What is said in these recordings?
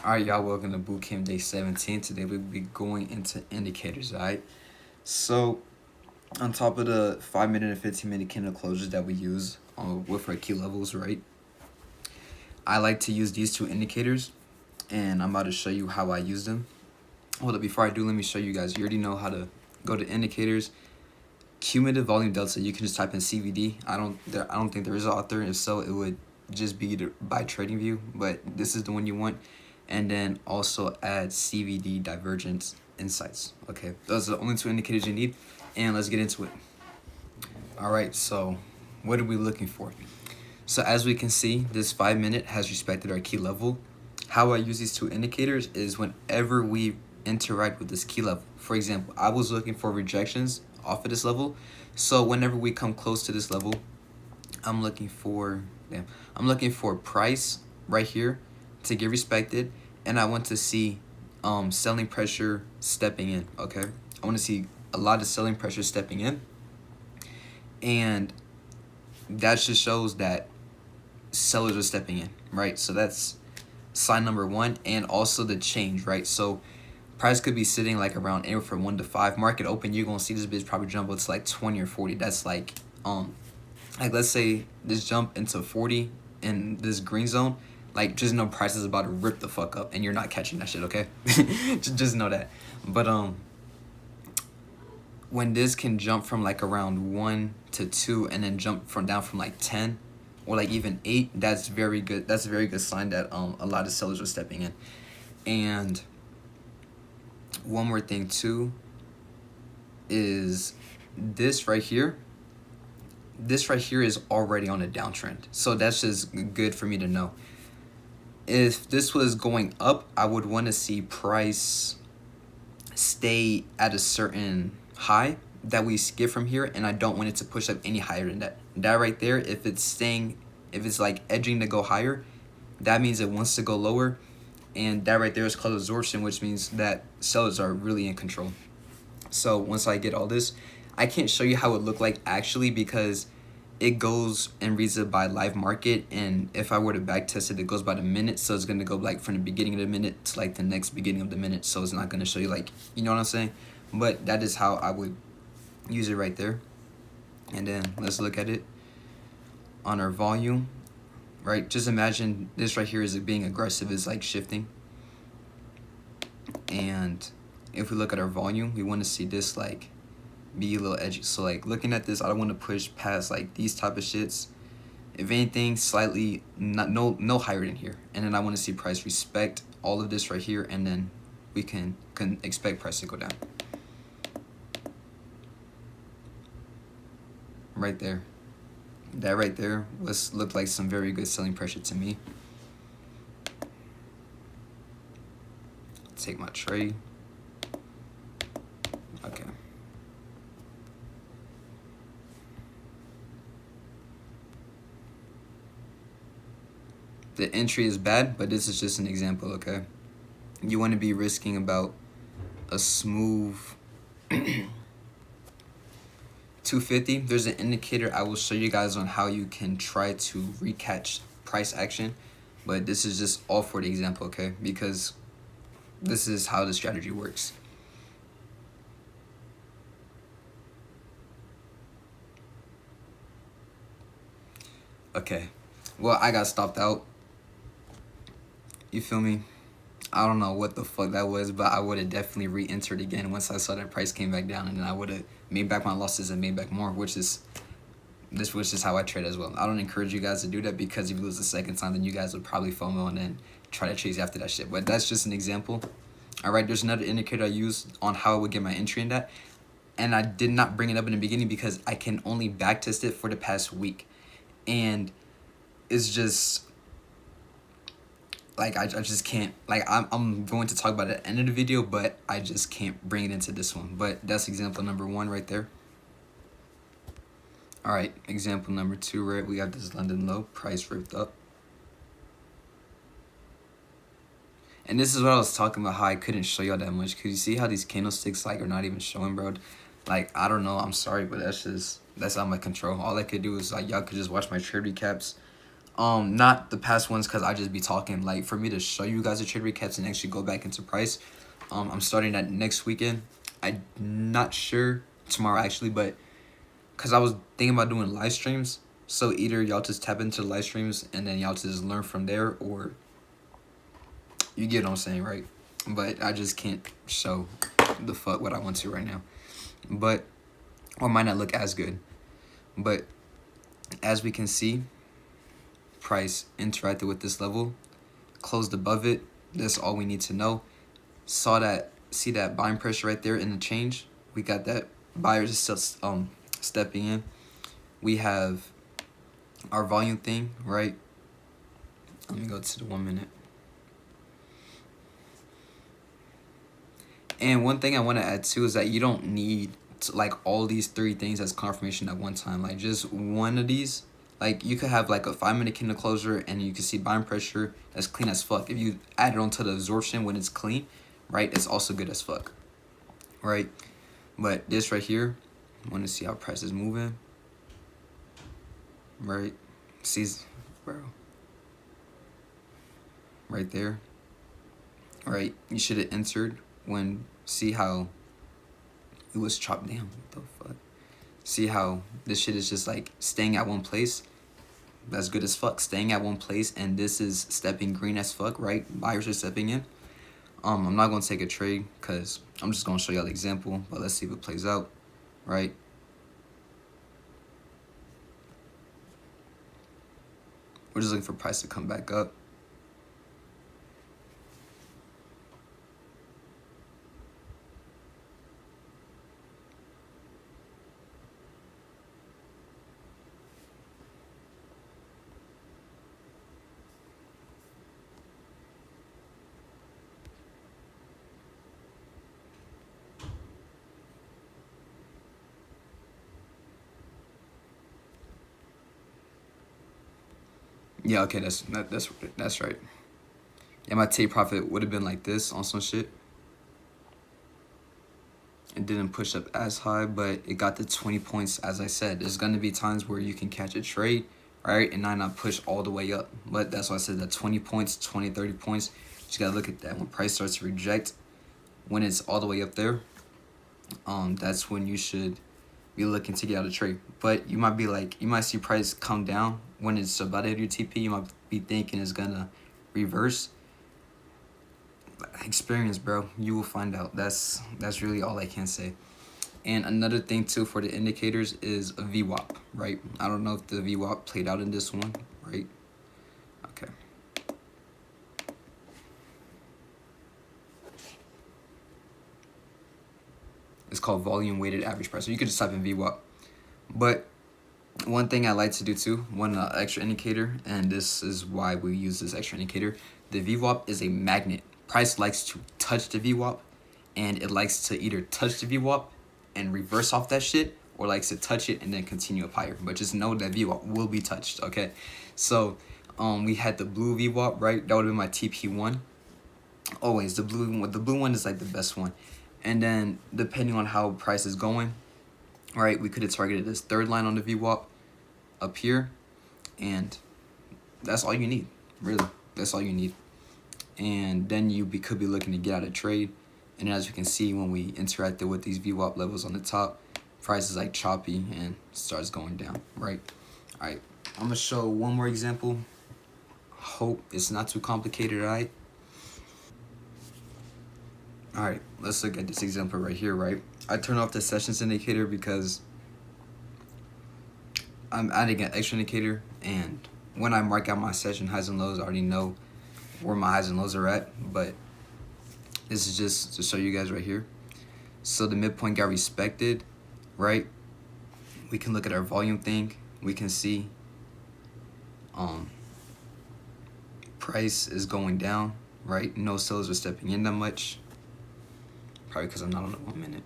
Alright, y'all, welcome to Bootcamp Day 17. Today we'll be going into indicators, alright? So, on top of the 5-minute and 15-minute candle closures that we use with our key levels, right? I like to use these two indicators, and I'm about to show you how I use them. Hold up, before I do, let me show you guys. You already know how to go to indicators. Cumulative volume delta, you can just type in CVD. I don't think there is an author. If so, it would just be by TradingView, but this is the one you want. And then also add CVD divergence insights. Okay, those are the only two indicators you need, and let's get into it. All right, so what are we looking for? So as we can see, this 5-minute has respected our key level. How I use these two indicators is whenever we interact with this key level. For example, I was looking for rejections off of this level. So whenever we come close to this level, I'm looking for price right here to get respected, and I want to see selling pressure stepping in. Okay, I want to see a lot of selling pressure stepping in, and that just shows that sellers are stepping in, right? So that's sign number one. And also the change, right? So price could be sitting like around anywhere from 1 to 5. Market open, you're gonna see this bitch probably jump up to like 20 or 40. That's like let's say this jump into 40 in this green zone, like just know price is about to rip the fuck up and you're not catching that shit, okay? just know that. But when this can jump from like around 1 to 2 and then jump down from like 10 or like even 8, that's very good. That's a very good sign that a lot of sellers are stepping in. And one more thing too is this right here. This right here is already on a downtrend, so that's just good for me to know. If this was going up, I would want to see price stay at a certain high that we skip from here, and I don't want it to push up any higher than that. That right there, if it's like edging to go higher, that means it wants to go lower, and that right there is called absorption, which means that sellers are really in control. So once I get all this, I can't show you how it looked like actually because it goes and reads it by live market, and if I were to back test it, it goes by the minute, so it's gonna go like from the beginning of the minute to like the next beginning of the minute, so it's not gonna show you like, you know what I'm saying? But that is how I would use it right there. And then let's look at it on our volume, right? Just imagine this right here is being aggressive, is like shifting, and if we look at our volume, we want to see this like be a little edgy. So like looking at this, I don't want to push past like these type of shits. If anything, slightly no higher than here. And then I want to see price respect all of this right here, and then we can expect price to go down. Right there. That right there looked like some very good selling pressure to me. Take my trade. Okay. The entry is bad, but this is just an example, okay? You want to be risking about a smooth 250. There's an indicator I will show you guys on how you can try to recatch price action, but this is just all for the example, okay? Because this is how the strategy works. Okay, well, I got stopped out. You feel me? I don't know what the fuck that was, but I would have definitely re-entered again once I saw that price came back down, and then I would have made back my losses and made back more, which is how I trade as well. I don't encourage you guys to do that, because if you lose the second time, then you guys would probably FOMO and then try to chase after that shit. But that's just an example. All right, there's another indicator I use on how I would get my entry in that, and I did not bring it up in the beginning because I can only backtest it for the past week, and it's just like I just can't, like I'm going to talk about it at the end of the video, but I just can't bring it into this one. But that's example number 1 right there. All right, example number 2, right? We got this London low, price ripped up. And this is what I was talking about, how I couldn't show y'all that much, because you see how these candlesticks like are not even showing, bro. Like, I don't know, I'm sorry, but that's out of my control. All I could do is like, y'all could just watch my trade recaps Not the past ones because I just be talking. Like for me to show you guys the trade recaps and actually go back into price, I'm starting that next weekend. I'm not sure tomorrow actually, but because I was thinking about doing live streams. So either y'all just tap into the live streams and then y'all just learn from there, or you get what I'm saying, right? But I just can't show the fuck what I want to right now. But, or might not look as good. But as we can see, price interacted with this level, closed above it. That's all we need to know. See that buying pressure right there in the change. We got that buyers still stepping in. We have our volume thing, right? Let me go to the 1 minute. And one thing I want to add too is that you don't need like all these three things as confirmation at one time. Like just one of these, like you could have like a 5 minute candle closure and you can see buying pressure that's clean as fuck. If you add it onto the absorption when it's clean, right, it's also good as fuck, right? But this right here, I want to see how price is moving, right? Sees, bro, right there, right? You should have entered when, see how it was chopped down. What the fuck? See how this shit is just like staying at one place. That's good as fuck. Staying at one place, and this is stepping green as fuck, right? Buyers are stepping in. I'm not gonna take a trade because I'm just gonna show y'all the example, but let's see if it plays out, right? We're just looking for price to come back up. Yeah, okay, that's right. Yeah, my take profit would have been like this on some shit. It didn't push up as high, but it got the 20 points. As I said, there's gonna be times where you can catch a trade, right, and not push all the way up. But that's why I said that 20 points, 20, 30 points. You just gotta look at that. When price starts to reject, when it's all the way up there, that's when you should be looking to get out of trade. But you might be like, you might see price come down when it's about to hit your TP. You might be thinking it's gonna reverse. Experience, bro. You will find out. That's really all I can say. And another thing too for the indicators is a VWAP, right? I don't know if the VWAP played out in this one, right? Okay. It's called volume weighted average price. So you could just type in VWAP. But one thing I like to do too, one extra indicator, and this is why we use this extra indicator, the VWAP is a magnet. Price likes to touch the VWAP, and it likes to either touch the VWAP and reverse off that shit, or likes to touch it and then continue up higher. But just know that VWAP will be touched, okay? So we had the blue VWAP, right? That would have been my TP1. Always the blue one is like the best one. And then depending on how price is going, right, we could have targeted this third line on the VWAP up here, and that's all you need, really. That's all you need. And then you could be looking to get out of trade. And as you can see, when we interacted with these VWAP levels on the top, price is like choppy and starts going down, right? All right, I'm gonna show one more example. Hope it's not too complicated, all right? All right, let's look at this example right here, right? I turn off the sessions indicator because I'm adding an extra indicator, and when I mark out my session highs and lows, I already know where my highs and lows are at, but this is just to show you guys right here. So the midpoint got respected, right? We can look at our volume thing. We can see price is going down, right? No sellers are stepping in that much. Probably because I'm not on the 1 minute.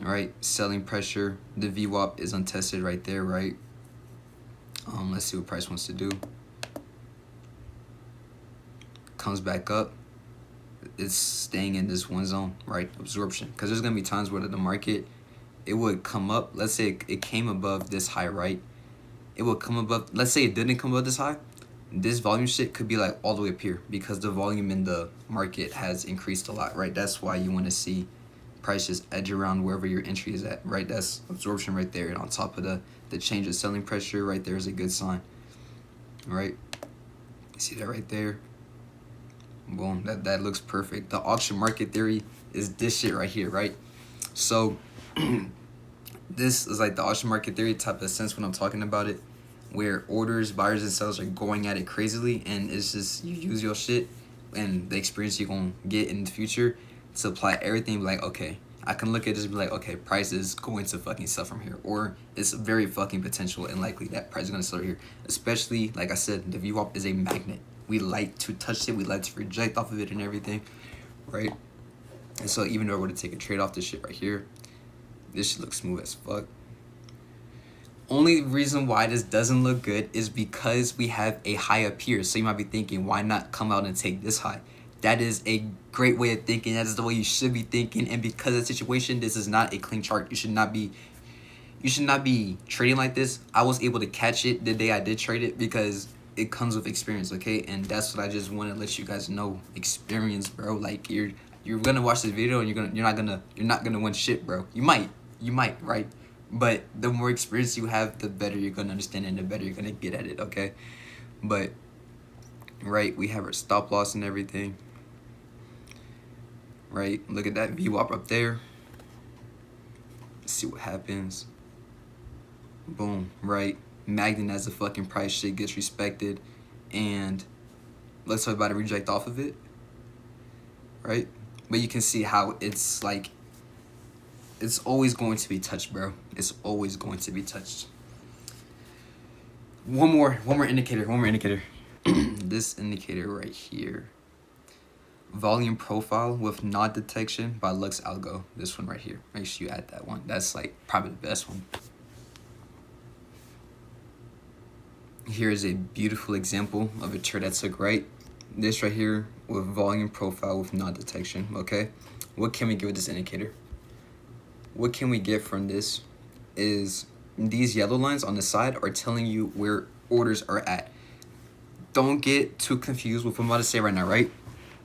All right, selling pressure. The VWAP is untested right there, right? Let's see what price wants to do. Comes back up. It's staying in this one zone, right? Absorption. Because there's going to be times where the market, it would come up. Let's say it came above this high, right? it will come above. Let's say it didn't come above this high. This volume shit could be like all the way up here because the volume in the market has increased a lot, right? That's why you want to see prices edge around wherever your entry is at, right? That's absorption right there. And on top of the change of selling pressure right there is a good sign, right? See that right there? Boom, that looks perfect. The auction market theory is this shit right here, right? So this is like the auction market theory type of sense when I'm talking about it, where orders, buyers, and sellers are going at it crazily, and it's just you use your shit and the experience you're gonna get in the future to apply everything. Like, okay, I can look at this and be like, okay, price is going to fucking sell from here, or it's very fucking potential and likely that price is gonna sell here. Especially, like I said, the VWAP is a magnet. We like to touch it, we like to reject off of it and everything, right? And so even though I were to take a trade off this shit right here, this shit looks smooth as fuck. Only reason why this doesn't look good is because we have a high up here. So you might be thinking, why not come out and take this high? That is a great way of thinking. That is the way you should be thinking. And because of the situation, this is not a clean chart. You should not be trading like this. I was able to catch it the day I did trade it because it comes with experience, okay? And that's what I just want to let you guys know. Experience, bro. Like you're gonna watch this video and you're not gonna win shit, bro. You might, right? But the more experience you have, the better you're gonna understand and the better you're gonna get at it, okay? But right, we have our stop loss and everything. Right, look at that VWAP up there. Let's see what happens. Boom, right? Magnet as a fucking price shit gets respected, and let's talk about a reject off of it, right? But you can see how it's like, it's always going to be touched, bro. It's always going to be touched. One more indicator. This indicator right here. Volume profile with nod detection by Lux Algo. This one right here. Make sure you add that one. That's like probably the best one. Here is a beautiful example of a trade that took right. This right here with volume profile with nod detection, okay? What can we get with this indicator? What can we get from this is these yellow lines on the side are telling you where orders are at. Don't get too confused with what I'm about to say right now, right?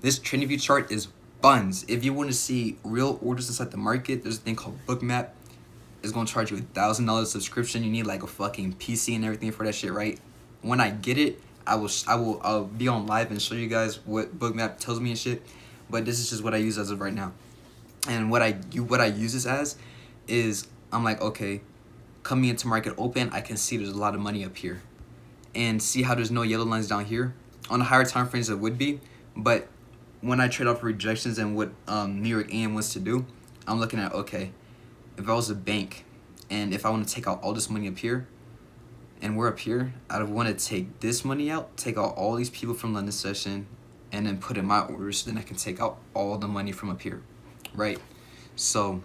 This TradingView chart is buns. If you want to see real orders inside the market, there's a thing called Bootcamp. It's going to charge you $1,000 subscription. You need like a fucking PC and everything for that shit, right? When I get it, I'll be on live and show you guys what Bootcamp tells me and shit. But this is just what I use as of right now. And what I use this as is I'm like, okay, coming into market open, I can see there's a lot of money up here. And see how there's no yellow lines down here? On the higher time frames it would be, but when I trade off rejections and what New York AM wants to do, I'm looking at, okay, if I was a bank and if I want to take out all this money up here and we're up here, I would want to take this money out, take out all these people from London session, and then put in my orders so then I can take out all the money from up here, right? So,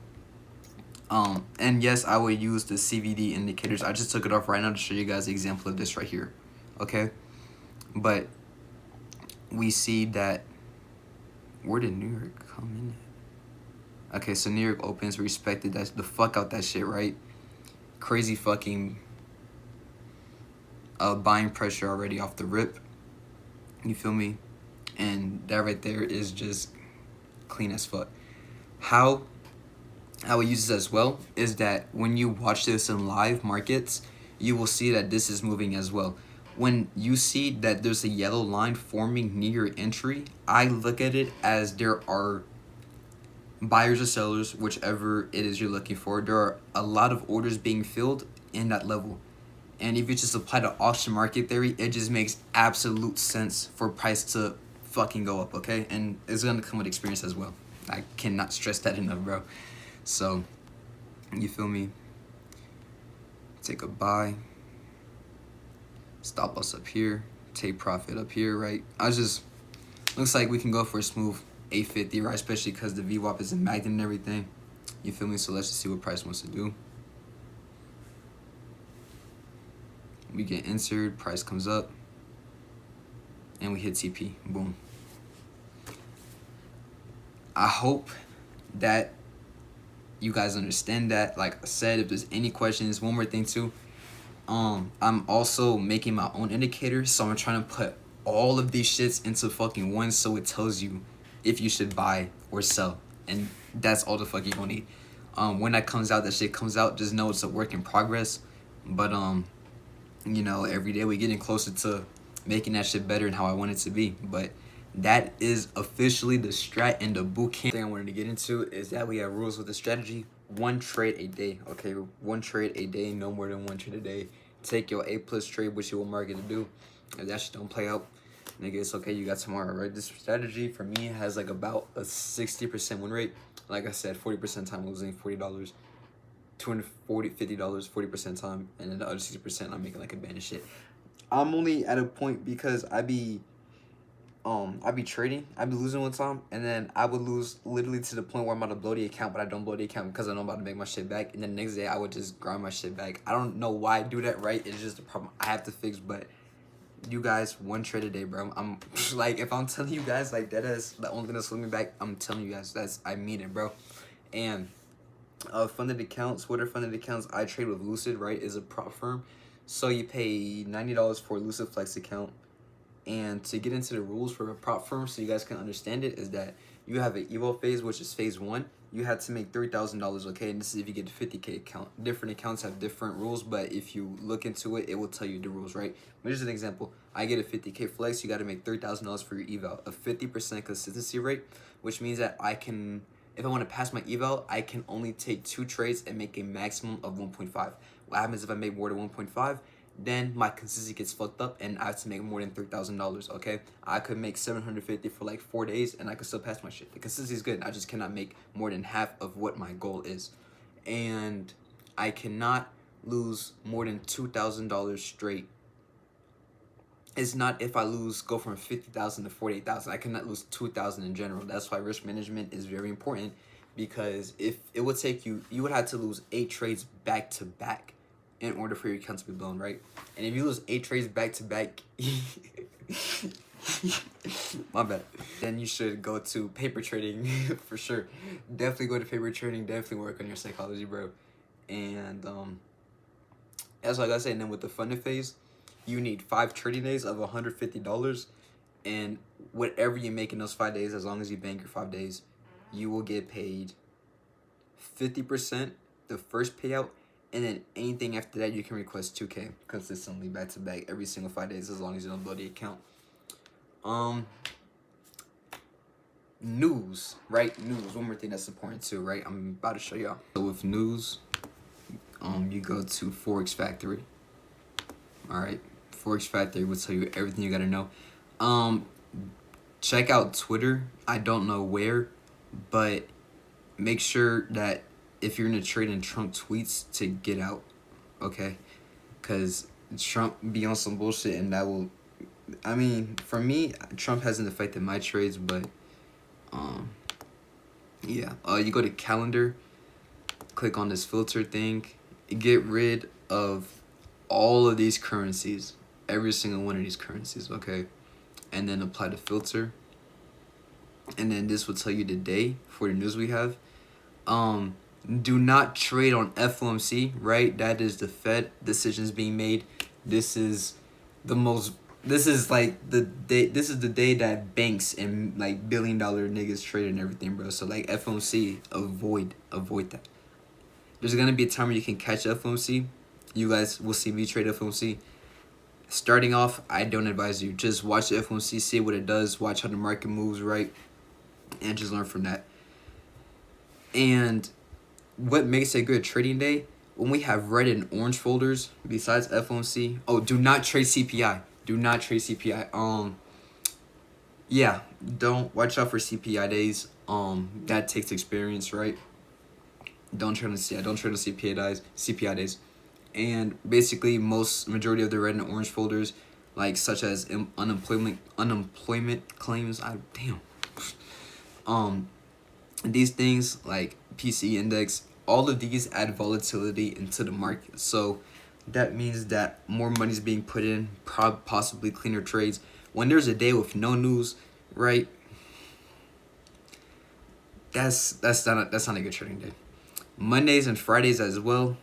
and yes, I would use the CVD indicators. I just took it off right now to show you guys the example of this right here, okay? But we see that, where did New York come in at? Okay, so New York opens, we respected that the fuck out that shit, right? Crazy fucking buying pressure already off the rip. You feel me? And that right there is just clean as fuck. How I would use this as well is that when you watch this in live markets, you will see that this is moving as well. When you see that there's a yellow line forming near your entry, I look at it as there are buyers or sellers, whichever it is you're looking for. There are a lot of orders being filled in that level. And if you just apply the auction market theory, it just makes absolute sense for price to fucking go up, okay? And it's gonna come with experience as well. I cannot stress that enough, bro. So, you feel me? Take a buy. Stop loss up here. Take profit up here, right? Looks like we can go for a smooth 850, right? Especially because the VWAP is a magnet and everything. You feel me? So let's just see what price wants to do. We get inserted, price comes up, and we hit TP. Boom. I hope that you guys understand that. Like I said, if there's any questions, one more thing too. I'm also making my own indicator, so I'm trying to put all of these shits into fucking one, so it tells you if you should buy or sell, and that's all the fuck you gonna need. When that comes out, that shit comes out, just know it's a work in progress. But you know, every day we're getting closer to making that shit better and how I want it to be. But that is officially the strat and the bootcamp. Thing I wanted to get into is that we have rules with the strategy. One trade a day, okay? One trade a day, no more than one trade a day. Take your A+ trade, which you will market to do. If that shit don't play out, nigga, it's okay, you got tomorrow, right? This strategy for me has like about a 60% win rate. Like I said, 40% time losing, $40. $240, $50, 40% time, and then the other 60% I'm making like a band of shit. I'm only at a point because I be trading, I be losing one time, and then I would lose literally to the point where I'm about to blow the account, but I don't blow the account because I know I'm about to make my shit back, and then the next day I would just grind my shit back. I don't know why I do that, right? It's just a problem I have to fix. But you guys, one trade a day, bro. I'm like, if I'm telling you guys like that is the only thing that's holding me back, I'm telling you guys I mean it, bro. And funded accounts, what are funded accounts? I trade with Lucid, right? Is a prop firm. So you pay $90 for a Lucid Flex account. And to get into the rules for a prop firm, so you guys can understand it, is that you have an evo phase, which is phase 1. You have to make $3,000, okay? And this is if you get a 50K account. Different accounts have different rules, but if you look into it, it will tell you the rules, right? But here's an example. I get a 50K flex, you got to make $3,000 for your eval. A 50% consistency rate, which means that I can, if I want to pass my eval, I can only take 2 trades and make a maximum of 1.5. What happens if I make more than 1.5? Then my consistency gets fucked up and I have to make more than $3,000, okay? I could make $750 for like 4 days and I could still pass my shit. The consistency is good. I just cannot make more than half of what my goal is. And I cannot lose more than $2,000 straight. It's not if I go from 50,000 to 48,000. I cannot lose 2,000 in general. That's why risk management is very important, because if it would take you would have to lose 8 trades back to back in order for your account to be blown, right? And if you lose 8 trades back to back, my bad, then you should go to paper trading for sure. Definitely go to paper trading. Definitely work on your psychology, bro. And that's what I gotta say. And then with the funded phase, you need 5 trading days of $150, and whatever you make in those 5 days, as long as you bank your 5 days, you will get paid 50% the first payout. And then anything after that, you can request 2K consistently back to back every single 5 days, as long as you don't blow the account. News, right? News. One more thing that's important too, right? I'm about to show y'all. So with news, you go to Forex Factory. All right, Forex Factory will tell you everything you gotta know. Check out Twitter. I don't know where, but make sure that if you're gonna trade in Trump tweets to get out, okay? Because Trump be on some bullshit, and that will, I mean, for me, Trump hasn't affected my trades, but yeah. You go to calendar, click on this filter thing, get rid of all of these currencies, every single one of these currencies, okay? And then apply the filter, and then this will tell you the day for the news we have. Do not trade on FOMC, right? That is the Fed decisions being made. This is the most, this is like the day, this is the day that banks and like billion-dollar niggas trade and everything, bro. So like FOMC, avoid that. There's gonna be a time where you can catch FOMC. You guys will see me trade FOMC. Starting off, I don't advise you. Just watch the FOMC, see what it does, watch how the market moves, right? And just learn from that. And what makes a good trading day, when we have red and orange folders besides FOMC. Oh, do not trade CPI. Do not trade CPI. Yeah, don't watch out for CPI days. That takes experience, right? Don't trade on CPI. Don't trade on CPI days. And basically, majority of the red and orange folders, like such as unemployment claims. These things like PCE index, all of these add volatility into the market. So that means that more money is being put in, possibly cleaner trades. When there's a day with no news, right? That's not a good trading day. Mondays and Fridays as well.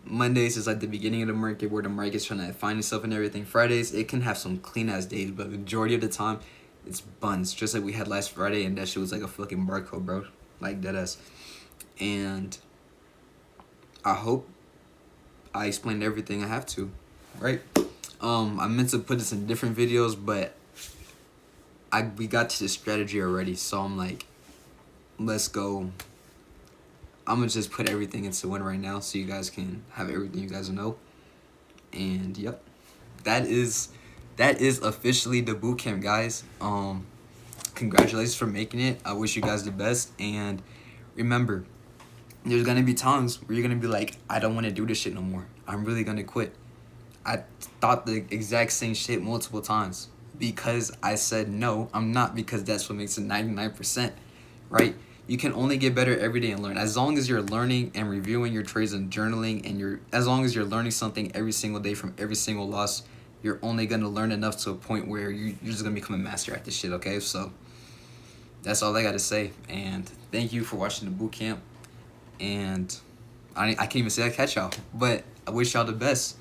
Mondays is like the beginning of the market where the market's trying to find itself and everything. Fridays, it can have some clean ass days, but the majority of the time, it's buns. Just like we had last Friday, and that shit was like a fucking barcode, bro. Like dead ass. And I hope I explained everything I have to, right? I meant to put this in different videos, but we got to the strategy already, so I'm like, let's go. I'm gonna just put everything into one right now so you guys can have everything you guys know. And yep, that is officially the boot camp, guys. Congratulations for making it. I wish you guys the best, and remember, there's gonna be times where you're gonna be like, I don't want to do this shit no more. I'm really gonna quit. I thought the exact same shit multiple times because I said no, I'm not, because that's what makes it 99%, right? You can only get better every day and learn. As long as you're learning and reviewing your trades and journaling, and as long as you're learning something every single day from every single loss, you're only gonna learn enough to a point where you're just gonna become a master at this shit, okay? So that's all I gotta say. And thank you for watching the boot camp. And I can't even say I catch y'all, but I wish y'all the best.